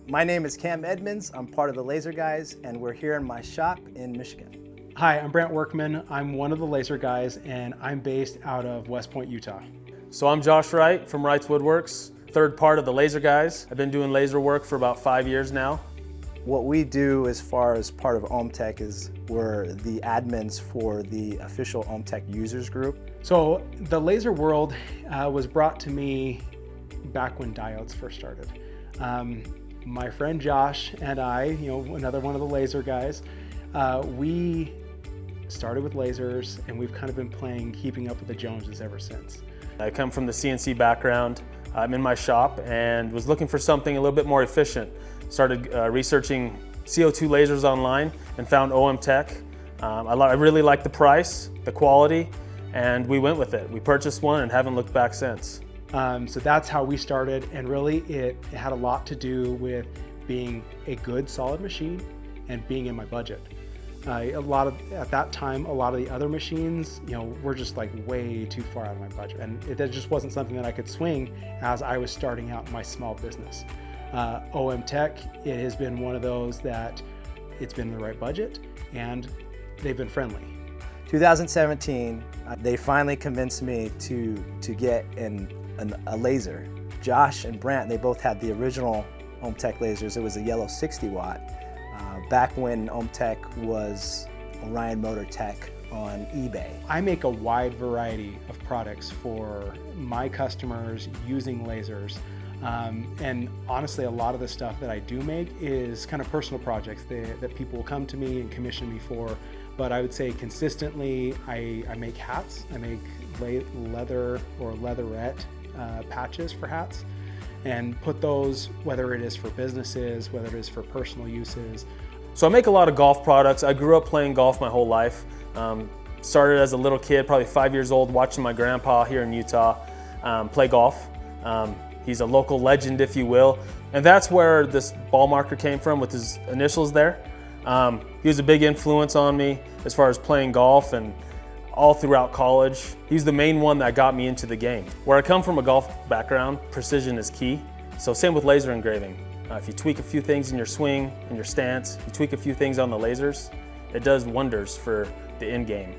My name is Cam Edmonds. I'm part of the Laser Guys, and we're here in my shop in Michigan. Hi, I'm Brant Workman. I'm one of the Laser Guys, and I'm based out of West Point, Utah. So I'm Josh Wright from Wright's Woodworks, third part of the Laser Guys. I've been doing laser work for about 5 years now. What we do as far as part of OMTech is we're the admins for the official OMTech users group. So the laser world was brought to me back when diodes first started. My friend Josh and I, another one of the Laser Guys, we started with lasers, and we've kind of been keeping up with the Joneses ever since. I come from the CNC background. I'm in my shop and was looking for something a little bit more efficient. Started researching CO2 lasers online and found OMTech. I really liked the price, the quality, and we went with it. We purchased one and haven't looked back since. So that's how we started, and really it had a lot to do with being a good, solid machine and being in my budget. At that time, a lot of the other machines, were just like way too far out of my budget, and that just wasn't something that I could swing as I was starting out my small business. OMTech, it has been one of those that it's been the right budget, and they've been friendly. 2017, they finally convinced me to get a laser. Josh and Brant, they both had the original OMTech lasers. It was a yellow 60 watt. Back when OMTech was Orion Motor Tech on eBay. I make a wide variety of products for my customers using lasers. And honestly, a lot of the stuff that I do make is kind of personal projects that people will come to me and commission me for. But I would say consistently, I make hats. I make leather or leatherette patches for hats, and put those, whether it is for businesses, whether it is for personal uses. So I make a lot of golf products. I grew up playing golf my whole life. Started as a little kid, probably 5 years old, watching my grandpa here in Utah play golf. He's a local legend, if you will. And that's where this ball marker came from with his initials there. He was a big influence on me as far as playing golf, and all throughout college. He's the main one that got me into the game. Where I come from a golf background, precision is key. So same with laser engraving. If you tweak a few things in your swing, in your stance, you tweak a few things on the lasers, it does wonders for the end game.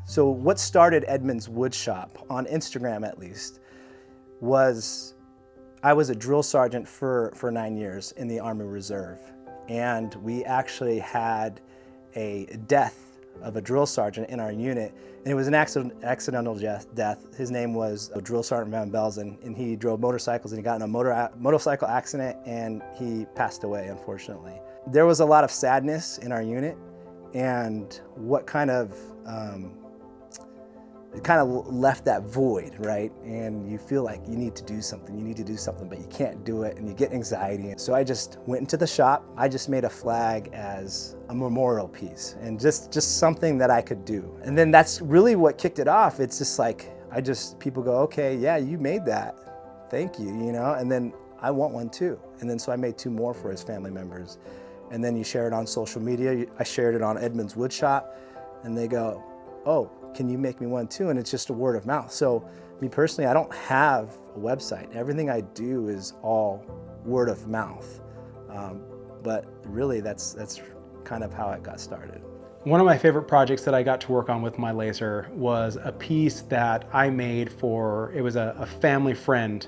So what started Edmonds Wood Shop, on Instagram at least, was I was a drill sergeant for 9 years in the Army Reserve. And we actually had a death of a drill sergeant in our unit. And it was an accidental death. His name was Drill Sergeant Van Belzen, and he drove motorcycles, and he got in a motorcycle accident, and he passed away, unfortunately. There was a lot of sadness in our unit, and what it kind of left that void, right? And you feel like you need to do something, but you can't do it, and you get anxiety. So I just went into the shop. I just made a flag as a memorial piece, and just something that I could do. And then that's really what kicked it off. It's just like, people go, okay, yeah, you made that. Thank you, and then I want one too. And then so I made 2 more for his family members. And then you share it on social media. I shared it on Edmonds Wood Shop, and they go, oh, can you make me one too? And it's just a word of mouth. So me personally, I don't have a website. Everything I do is all word of mouth. But really that's kind of how it got started. One of my favorite projects that I got to work on with my laser was a piece that I made it was a family friend.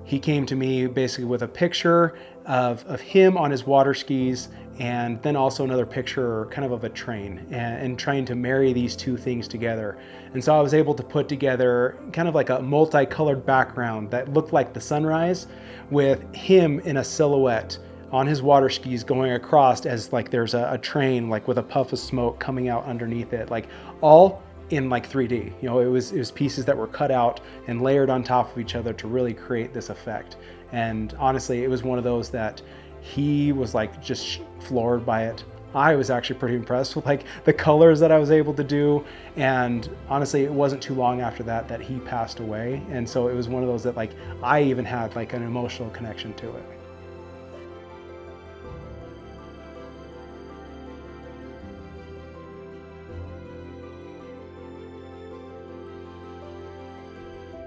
He came to me basically with a picture of him on his water skis, and then also another picture kind of a train, and trying to marry these two things together. And so I was able to put together kind of like a multicolored background that looked like the sunrise, with him in a silhouette on his water skis going across as like there's a train like with a puff of smoke coming out underneath it, like all in like 3D. It was pieces that were cut out and layered on top of each other to really create this effect. And honestly, it was one of those that he was like just floored by it. I was actually pretty impressed with like the colors that I was able to do. And honestly, it wasn't too long after that he passed away. And so it was one of those that like I even had like an emotional connection to it.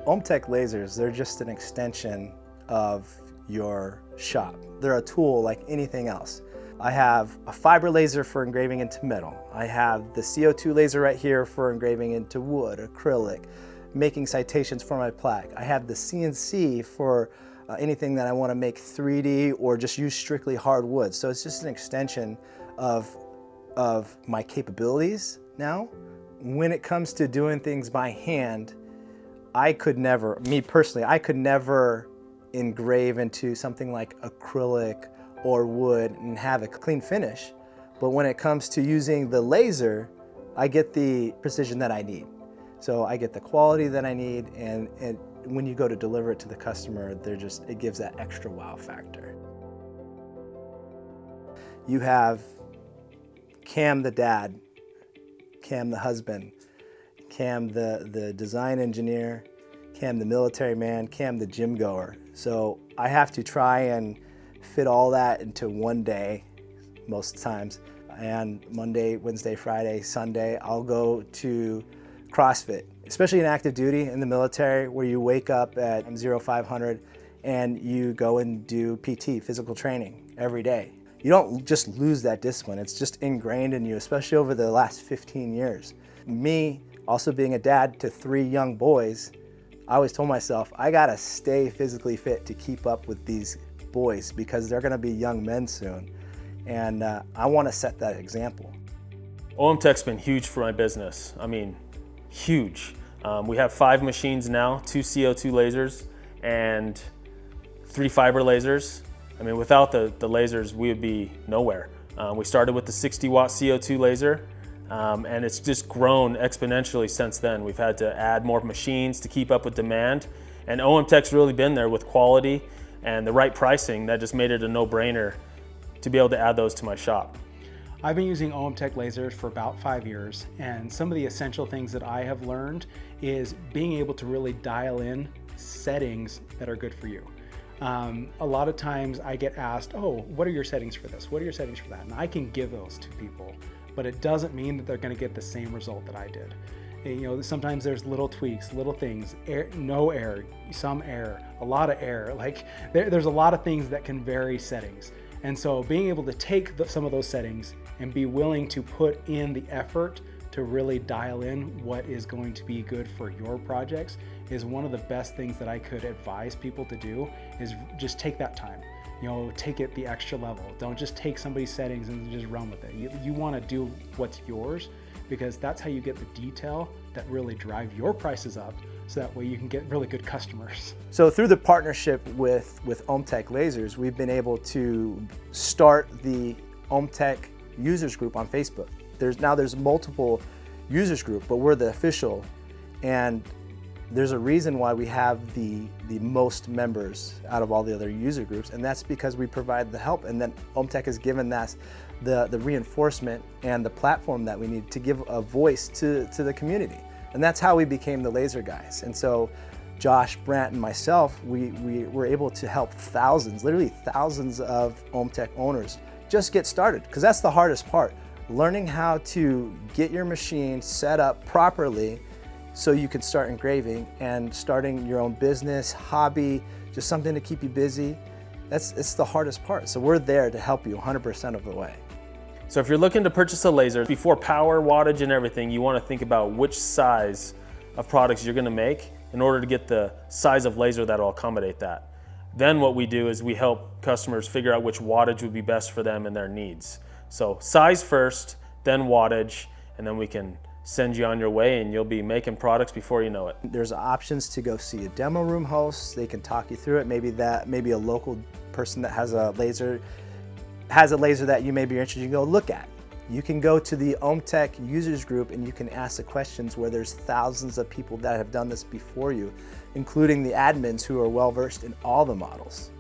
OMTech lasers, they're just an extension of your shop. They're a tool like anything else. I have a fiber laser for engraving into metal. I have the CO2 laser right here for engraving into wood, acrylic, making citations for my plaque. I have the CNC for anything that I want to make 3D or just use strictly hardwood. So it's just an extension of my capabilities now. When it comes to doing things by hand, I could never engrave into something like acrylic or wood and have a clean finish. But when it comes to using the laser, I get the precision that I need. So I get the quality that I need, and when you go to deliver it to the customer, it gives that extra wow factor. You have Cam the dad, Cam the husband, Cam the design engineer, Cam the military man, Cam the gym goer. So I have to try and fit all that into one day most times. And Monday, Wednesday, Friday, Sunday, I'll go to CrossFit, especially in active duty in the military, where you wake up at 0500 and you go and do PT, physical training, every day. You don't just lose that discipline, it's just ingrained in you, especially over the last 15 years. Me, also being a dad to 3 young boys, I always told myself, I gotta stay physically fit to keep up with these boys because they're gonna be young men soon. And I wanna set that example. OMTech's been huge for my business. I mean, huge. We have 5 machines now, 2 CO2 lasers and 3 fiber lasers. I mean, without the lasers, we would be nowhere. We started with the 60-watt CO2 laser, and it's just grown exponentially since then. We've had to add more machines to keep up with demand, and OMTech's really been there with quality and the right pricing that just made it a no-brainer to be able to add those to my shop. I've been using OMTech lasers for about 5 years, and some of the essential things that I have learned is being able to really dial in settings that are good for you. A lot of times I get asked, oh, what are your settings for this? What are your settings for that? And I can give those to people, but it doesn't mean that they're gonna get the same result that I did. And, you know, sometimes there's little tweaks, little things, air, no air, some air, a lot of air. Like there's a lot of things that can vary settings. And so being able to take some of those settings and be willing to put in the effort to really dial in what is going to be good for your projects is one of the best things that I could advise people to do, is just take that time. You know, take it the extra level. Don't just take somebody's settings and just run with it. You want to do what's yours, because that's how you get the detail that really drive your prices up, so that way you can get really good customers. So through the partnership with OMTech Lasers, we've been able to start the OMTech users group on Facebook. There's multiple users group, but we're the official, and there's a reason why we have the most members out of all the other user groups, and that's because we provide the help, and then OMTech has given us the reinforcement and the platform that we need to give a voice to the community. And that's how we became the Laser Guys. And so Josh, Brant, and myself, we were able to help thousands, literally thousands of OMTech owners just get started, because that's the hardest part. Learning how to get your machine set up properly so you can start engraving, and starting your own business, hobby, just something to keep you busy. It's the hardest part. So we're there to help you 100% of the way. So if you're looking to purchase a laser, before power, wattage, and everything, you want to think about which size of products you're going to make in order to get the size of laser that will accommodate that. Then what we do is we help customers figure out which wattage would be best for them and their needs. So size first, then wattage, and then we can send you on your way, and you'll be making products before you know it. There's options to go see a demo room host. They can talk you through it. Maybe a local person that has a laser that you may be interested in, go look at. You can go to the OMTech users group and you can ask the questions, where there's thousands of people that have done this before you, including the admins who are well versed in all the models.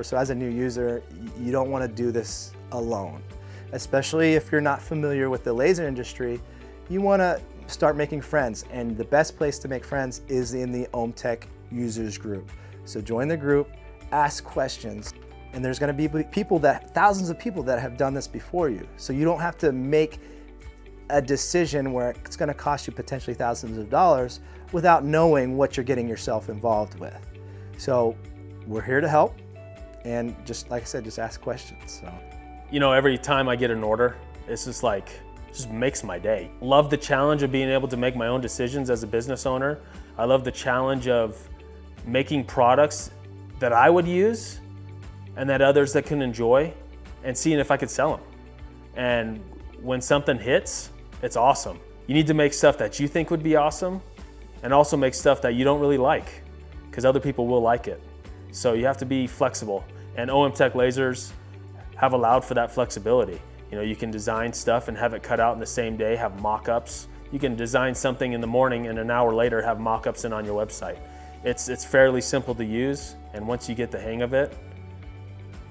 So as a new user, you don't want to do this alone, especially if you're not familiar with the laser industry. You want to start making friends, and the best place to make friends is in the OMTech users group. So join the group, ask questions, and there's going to be thousands of people that have done this before you. So you don't have to make a decision where it's going to cost you potentially thousands of dollars without knowing what you're getting yourself involved with. So we're here to help, and just like I said, just ask questions. So, you know, every time I get an order, it's just like, just makes my day. Love the challenge of being able to make my own decisions as a business owner. I love the challenge of making products that I would use and that others that can enjoy, and seeing if I could sell them. And when something hits, it's awesome. You need to make stuff that you think would be awesome, and also make stuff that you don't really like, because other people will like it. So you have to be flexible, and OMTech lasers have allowed for that flexibility. You know, you can design stuff and have it cut out in the same day, have mock-ups. You can design something in the morning and an hour later have mock-ups in on your website. It's fairly simple to use, and once you get the hang of it,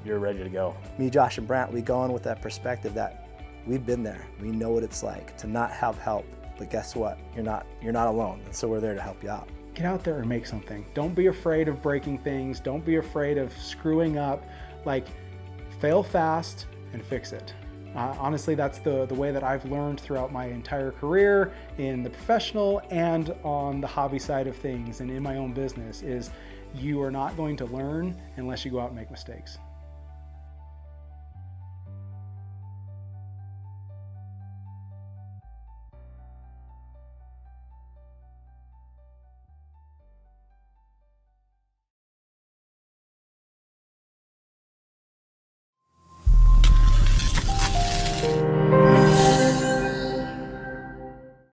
you're ready to go. Me, Josh, and Brant, we go in with that perspective that we've been there. We know what it's like to not have help, but guess what? You're not alone, and so we're there to help you out. Get out there and make something. Don't be afraid of breaking things. Don't be afraid of screwing up. Like, fail fast and fix it. Honestly, that's the way that I've learned throughout my entire career in the professional and on the hobby side of things and in my own business is you are not going to learn unless you go out and make mistakes.